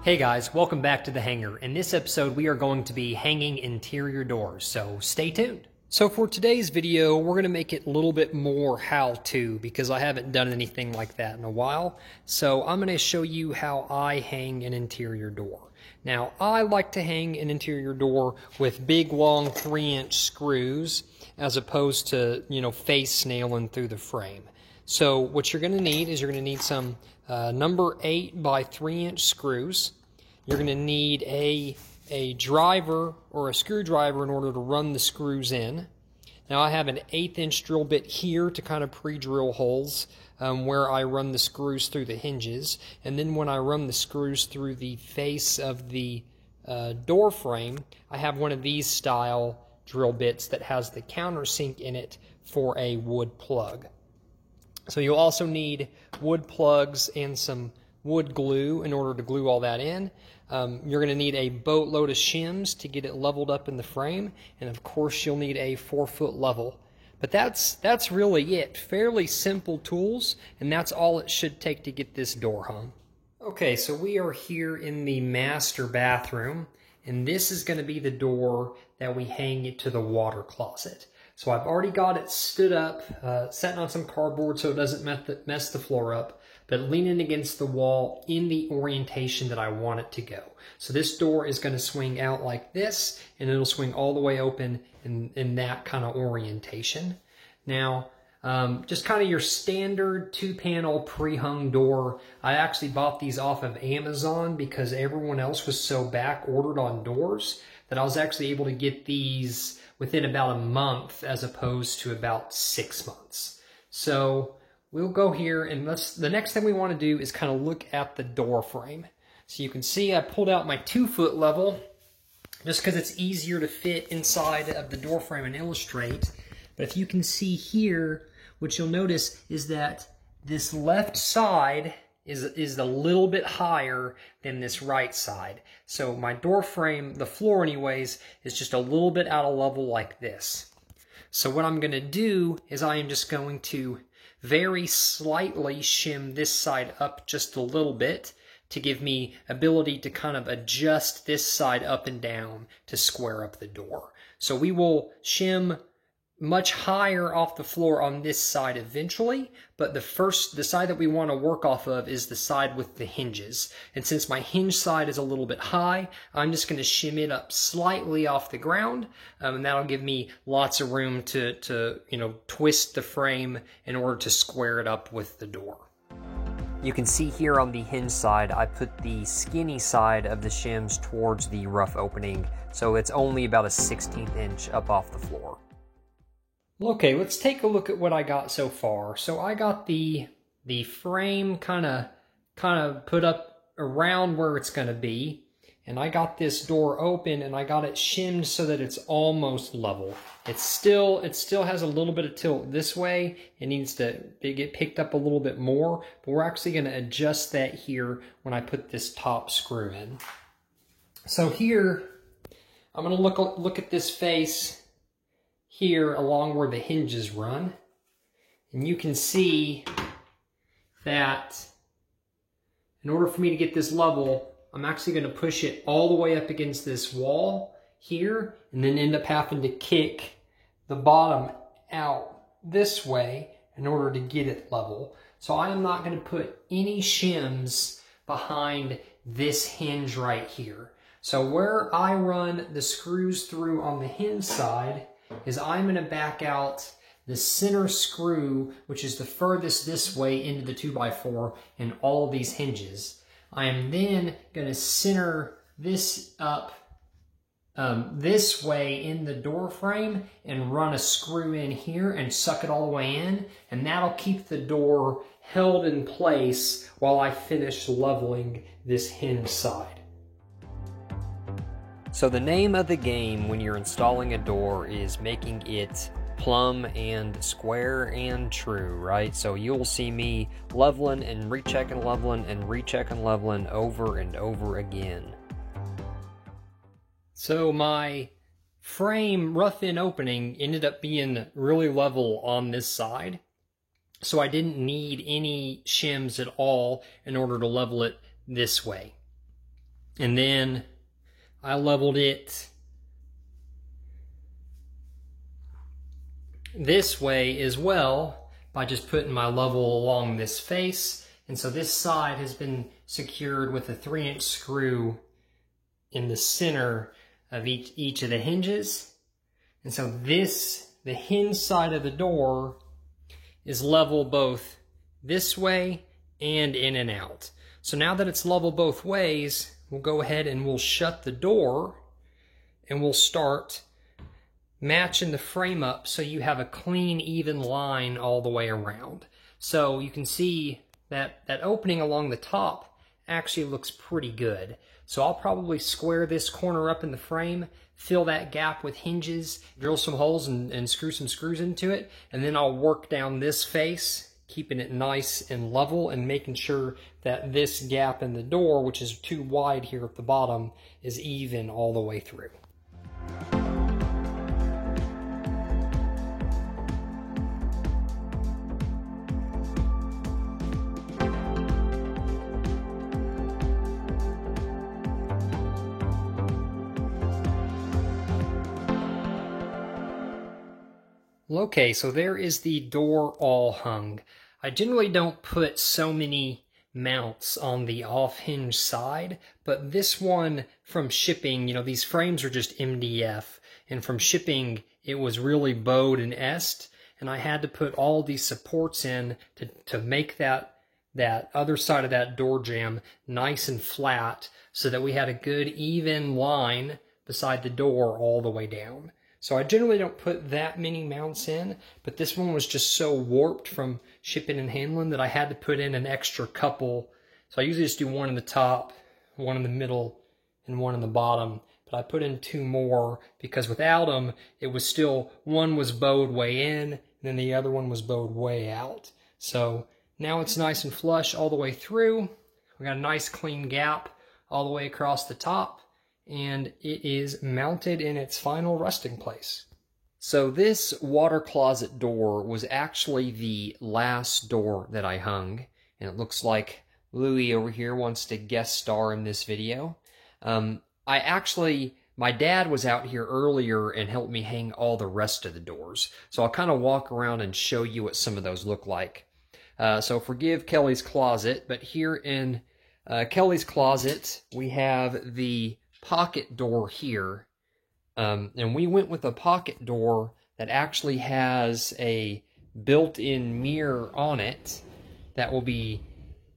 Hey guys, welcome back to The Hanger. In this episode, we are going to be hanging interior doors, so stay tuned. So for today's video, we're going to make it a little bit more how-to because I haven't done anything like that in a while. So I'm going to show you how I hang an interior door. Now, I like to hang an interior door with big, long 3-inch screws as opposed to, face nailing through the frame. So what you're going to need is you're going to need some number 8 by 3-inch screws. You're going to need a driver or a screwdriver in order to run the screws in. Now I have an 1/8-inch drill bit here to kind of pre-drill holes where I run the screws through the hinges. And then when I run the screws through the face of the door frame, I have one of these style drill bits that has the countersink in it for a wood plug. So you'll also need wood plugs and some wood glue in order to glue all that in. You're going to need a boatload of shims to get it leveled up in the frame, and of course you'll need a 4-foot level. But that's really it. Fairly simple tools, and that's all it should take to get this door hung. Okay, so we are here in the master bathroom, and this is going to be the door that we hang it to the water closet. So I've already got it stood up, sitting on some cardboard so it doesn't mess the floor up, but leaning against the wall in the orientation that I want it to go. So this door is going to swing out like this, and it'll swing all the way open in that kind of orientation. Now, just kind of your standard 2-panel pre-hung door. I actually bought these off of Amazon because everyone else was so back ordered on doors that I was actually able to get these within about a month as opposed to about 6 months. So we'll go here, and the next thing we want to do is kind of look at the door frame. So you can see I pulled out my 2-foot level just because it's easier to fit inside of the door frame and illustrate. But if you can see here, what you'll notice is that this left side is a little bit higher than this right side. So my door frame, the floor anyways, is just a little bit out of level like this. So what I'm going to do is I am just going to very slightly shim this side up just a little bit to give me ability to kind of adjust this side up and down to square up the door. So we will shim much higher off the floor on this side eventually, but the side that we want to work off of is the side with the hinges. And since my hinge side is a little bit high, I'm just going to shim it up slightly off the ground, and that'll give me lots of room to twist the frame in order to square it up with the door. You can see here on the hinge side, I put the skinny side of the shims towards the rough opening, so it's only about a 1/16 inch up off the floor. Okay, let's take a look at what I got so far. So I got the frame kind of put up around where it's going to be, and I got this door open and I got it shimmed so that it's almost level. It still has a little bit of tilt this way. It needs to get picked up a little bit more, but we're actually going to adjust that here when I put this top screw in. So here I'm going to look at this face here along where the hinges run, and you can see that in order for me to get this level, I'm actually going to push it all the way up against this wall here and then end up having to kick the bottom out this way in order to get it level. So I am not going to put any shims behind this hinge right here. So where I run the screws through on the hinge side is I'm going to back out the center screw, which is the furthest this way into the 2x4 in all of these hinges. I am then going to center this up this way in the door frame and run a screw in here and suck it all the way in, and that'll keep the door held in place while I finish leveling this hinge side. So the name of the game when you're installing a door is making it plumb and square and true, right? So you'll see me leveling and rechecking leveling and rechecking leveling over and over again. So my frame rough-in opening ended up being really level on this side. So I didn't need any shims at all in order to level it this way. And then I leveled it this way as well by just putting my level along this face. And so this side has been secured with a 3-inch screw in the center of each of the hinges. And so the hinge side of the door is level both this way and in and out. So now that it's level both ways, we'll go ahead and we'll shut the door and we'll start matching the frame up so you have a clean, even line all the way around. So you can see that opening along the top actually looks pretty good. So I'll probably square this corner up in the frame, fill that gap with hinges, drill some holes and screw some screws into it, and then I'll work down this face, keeping it nice and level and making sure that this gap in the door, which is too wide here at the bottom, is even all the way through. Okay, so there is the door all hung. I generally don't put so many mounts on the off-hinge side, but this one from shipping, you know, these frames are just MDF, and from shipping it was really bowed and est, and I had to put all these supports in to make that other side of that door jamb nice and flat so that we had a good even line beside the door all the way down. So I generally don't put that many mounts in, but this one was just so warped from shipping and handling that I had to put in an extra couple. So I usually just do one in the top, one in the middle, and one in the bottom. But I put in 2 more because without them, it was still, one was bowed way in, and then the other one was bowed way out. So now it's nice and flush all the way through. We got a nice clean gap all the way across the top, and it is mounted in its final resting place. So this water closet door was actually the last door that I hung, and it looks like Louie over here wants to guest star in this video. My dad was out here earlier and helped me hang all the rest of the doors, so I'll kind of walk around and show you what some of those look like. So forgive Kelly's closet, but here in Kelly's closet we have the pocket door here, and we went with a pocket door that actually has a built-in mirror on it that will be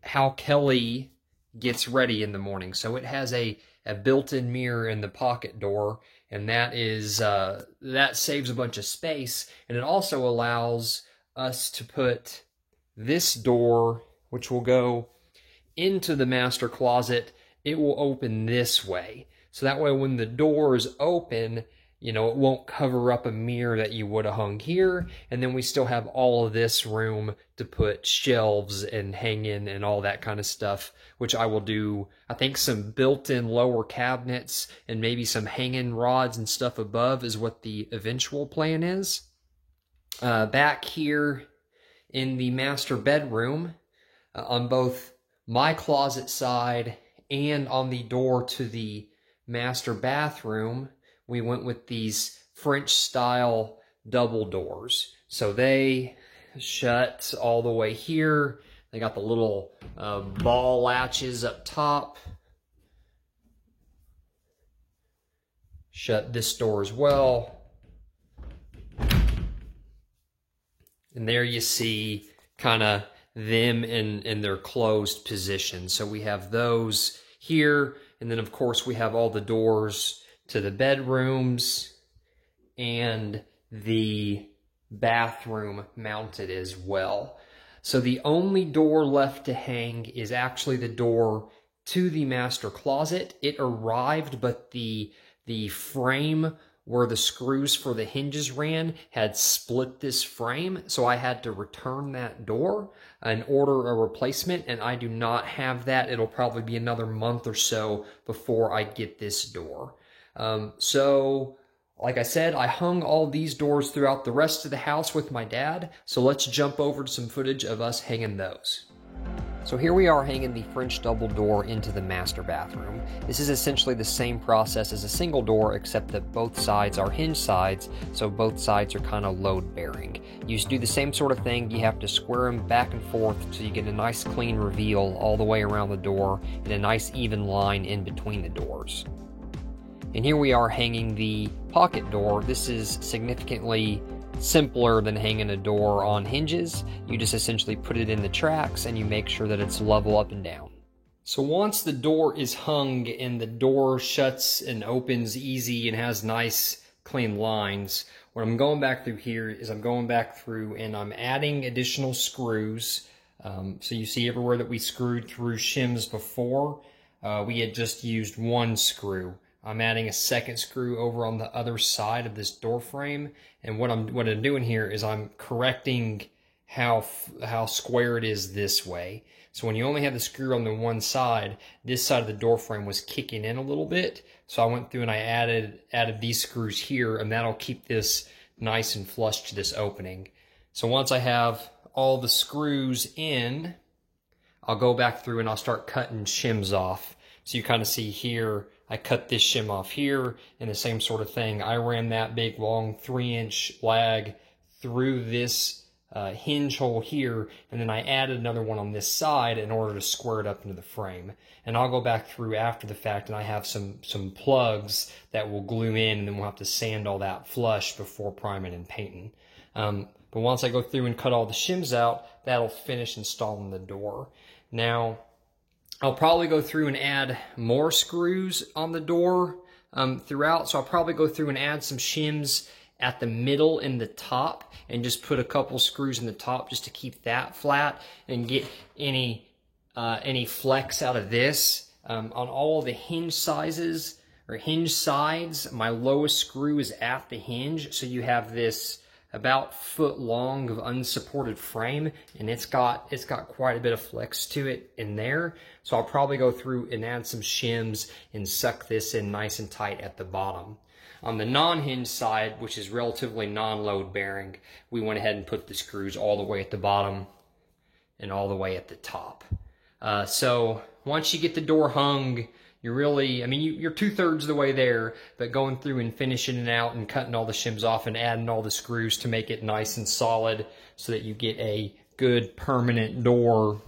how Kelly gets ready in the morning. So it has a built-in mirror in the pocket door, and that saves a bunch of space, and it also allows us to put this door, which will go into the master closet. It will open this way. So that way when the door is open, you know, it won't cover up a mirror that you would have hung here. And then we still have all of this room to put shelves and hang in and all that kind of stuff, which I will do, I think some built-in lower cabinets and maybe some hanging rods and stuff above is what the eventual plan is. Back here in the master bedroom, on both my closet side and on the door to the master bathroom, we went with these French style double doors. So they shut all the way here. They got the little ball latches up top. Shut this door as well. And there you see kind of them in their closed position. So we have those here, and then of course we have all the doors to the bedrooms and the bathroom mounted as well. So the only door left to hang is actually the door to the master closet. It arrived, but the frame where the screws for the hinges ran had split this frame, so I had to return that door and order a replacement, and I do not have that. It'll probably be another month or so before I get this door. So, like I said, I hung all these doors throughout the rest of the house with my dad, so let's jump over to some footage of us hanging those. So here we are hanging the French double door into the master bathroom. This is essentially the same process as a single door, except that both sides are hinge sides, so both sides are kind of load bearing. You do the same sort of thing. You have to square them back and forth so you get a nice clean reveal all the way around the door and a nice even line in between the doors. And here we are hanging the pocket door. This is significantly simpler than hanging a door on hinges. You just essentially put it in the tracks and you make sure that it's level up and down. So once the door is hung and the door shuts and opens easy and has nice clean lines, what I'm going back through here is I'm going back through and I'm adding additional screws. So you see everywhere that we screwed through shims before, we had just used one screw. I'm adding a second screw over on the other side of this door frame, and what I'm doing here is I'm correcting how square it is this way. So when you only have the screw on the one side, this side of the door frame was kicking in a little bit. So I went through and I added these screws here, and that'll keep this nice and flush to this opening. So once I have all the screws in, I'll go back through and I'll start cutting shims off. So you kind of see here, I cut this shim off here, and the same sort of thing. I ran that big, long 3-inch lag through this hinge hole here, and then I added another one on this side in order to square it up into the frame. And I'll go back through after the fact, and I have some plugs that will glue in, and then we'll have to sand all that flush before priming and painting. But once I go through and cut all the shims out, that'll finish installing the door. Now, I'll probably go through and add more screws on the door throughout. So I'll probably go through and add some shims at the middle and the top and just put a couple screws in the top just to keep that flat and get any flex out of this. On all the hinge sizes or hinge sides, my lowest screw is at the hinge. So you have this about foot long of unsupported frame, and it's got quite a bit of flex to it in there. So I'll probably go through and add some shims and suck this in nice and tight at the bottom. On the non-hinge side, which is relatively non-load bearing, we went ahead and put the screws all the way at the bottom and all the way at the top. So once you get the door hung, you're really, you're 2/3 of the way there, but going through and finishing it out and cutting all the shims off and adding all the screws to make it nice and solid so that you get a good permanent door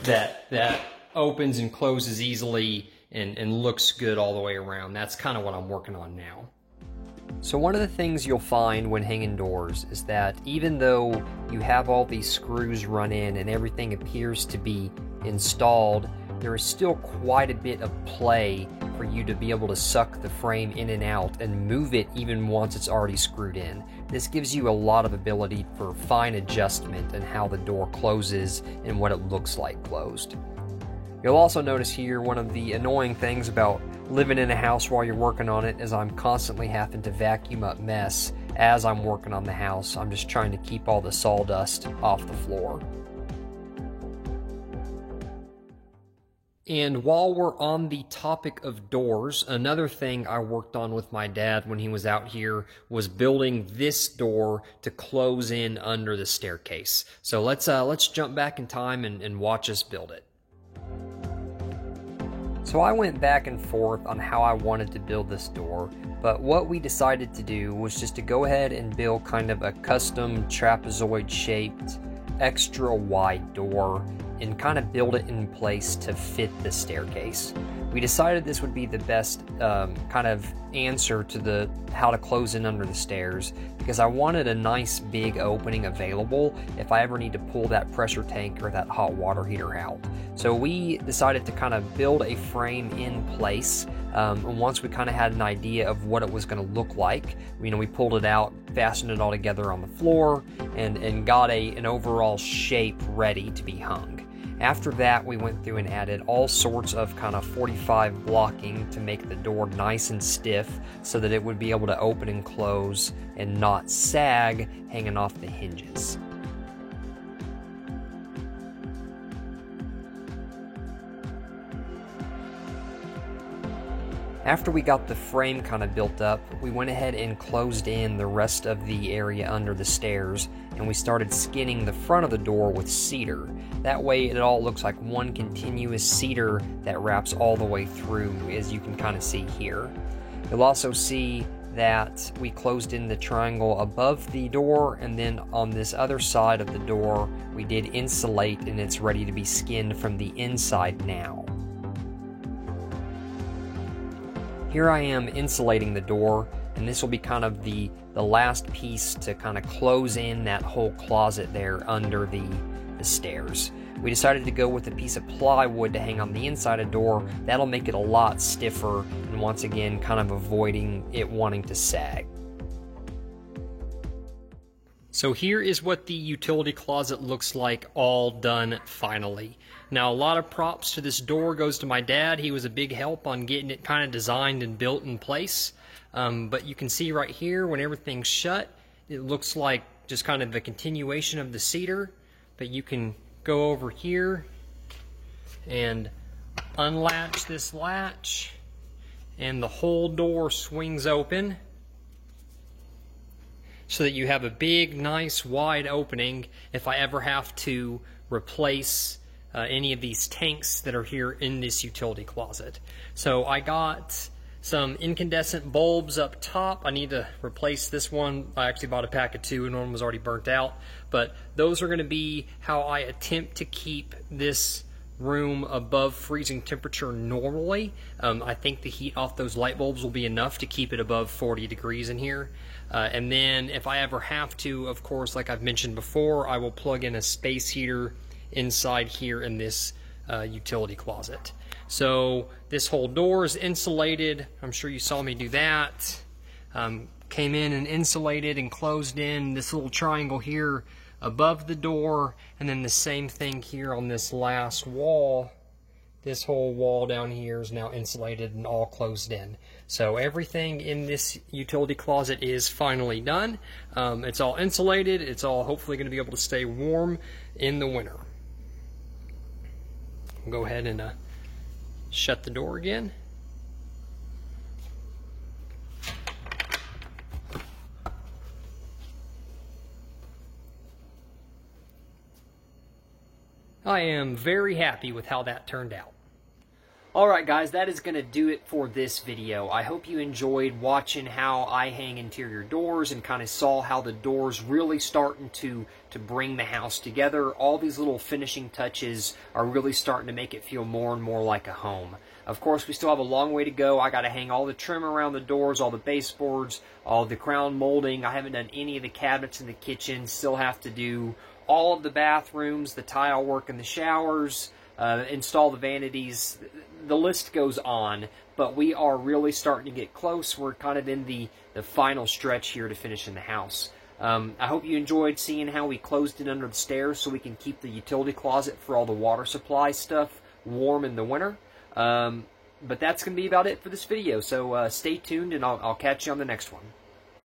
that opens and closes easily and looks good all the way around. That's kind of what I'm working on now. So one of the things you'll find when hanging doors is that even though you have all these screws run in and everything appears to be installed, there is still quite a bit of play for you to be able to suck the frame in and out and move it even once it's already screwed in. This gives you a lot of ability for fine adjustment in how the door closes and what it looks like closed. You'll also notice here one of the annoying things about living in a house while you're working on it is I'm constantly having to vacuum up mess as I'm working on the house. I'm just trying to keep all the sawdust off the floor. And while we're on the topic of doors, another thing I worked on with my dad when he was out here was building this door to close in under the staircase. So let's jump back in time and watch us build it. So I went back and forth on how I wanted to build this door, but what we decided to do was just to go ahead and build kind of a custom trapezoid shaped extra wide door and kind of build it in place to fit the staircase. We decided this would be the best kind of answer to how to close in under the stairs, because I wanted a nice big opening available if I ever need to pull that pressure tank or that hot water heater out. So we decided to kind of build a frame in place. And once we kind of had an idea of what it was going to look like, we pulled it out, fastened it all together on the floor, and got an overall shape ready to be hung. After that, we went through and added all sorts of kind of 45 blocking to make the door nice and stiff so that it would be able to open and close and not sag hanging off the hinges. After we got the frame kind of built up, we went ahead and closed in the rest of the area under the stairs, and we started skinning the front of the door with cedar. That way it all looks like one continuous cedar that wraps all the way through, as you can kind of see here. You'll also see that we closed in the triangle above the door, and then on this other side of the door we did insulate, and it's ready to be skinned from the inside now. Here I am insulating the door, and this will be kind of the last piece to kind of close in that whole closet there under the stairs. We decided to go with a piece of plywood to hang on the inside of the door. That'll make it a lot stiffer, and once again kind of avoiding it wanting to sag. So here is what the utility closet looks like all done finally. Now, a lot of props to this door goes to my dad. He was a big help on getting it kind of designed and built in place. But you can see right here when everything's shut, it looks like just kind of the continuation of the cedar. But you can go over here and unlatch this latch, and the whole door swings open, so that you have a big, nice, wide opening if I ever have to replace any of these tanks that are here in this utility closet. So I got some incandescent bulbs up top. I need to replace this one. I actually bought a pack of 2 and one was already burnt out. But those are going to be how I attempt to keep this room above freezing temperature normally. I think the heat off those light bulbs will be enough to keep it above 40 degrees in here. And then if I ever have to, of course, like I've mentioned before, I will plug in a space heater inside here in this utility closet. So this whole door is insulated. I'm sure you saw me do that. Came in and insulated and closed in this little triangle here above the door, and then the same thing here on this last wall. This whole wall down here is now insulated and all closed in. So everything in this utility closet is finally done. It's all insulated. It's all hopefully going to be able to stay warm in the winter. I'll go ahead and shut the door again. I am very happy with how that turned out. Alright guys, that is going to do it for this video. I hope you enjoyed watching how I hang interior doors and kind of saw how the doors really starting to bring the house together. All these little finishing touches are really starting to make it feel more and more like a home. Of course, we still have a long way to go. I got to hang all the trim around the doors, all the baseboards, all the crown molding. I haven't done any of the cabinets in the kitchen. Still have to do all of the bathrooms, the tile work in the showers, install the vanities. The list goes on, but we are really starting to get close. We're kind of in the final stretch here to finishing the house. I hope you enjoyed seeing how we closed it under the stairs so we can keep the utility closet for all the water supply stuff warm in the winter. But that's going to be about it for this video, so stay tuned and I'll catch you on the next one.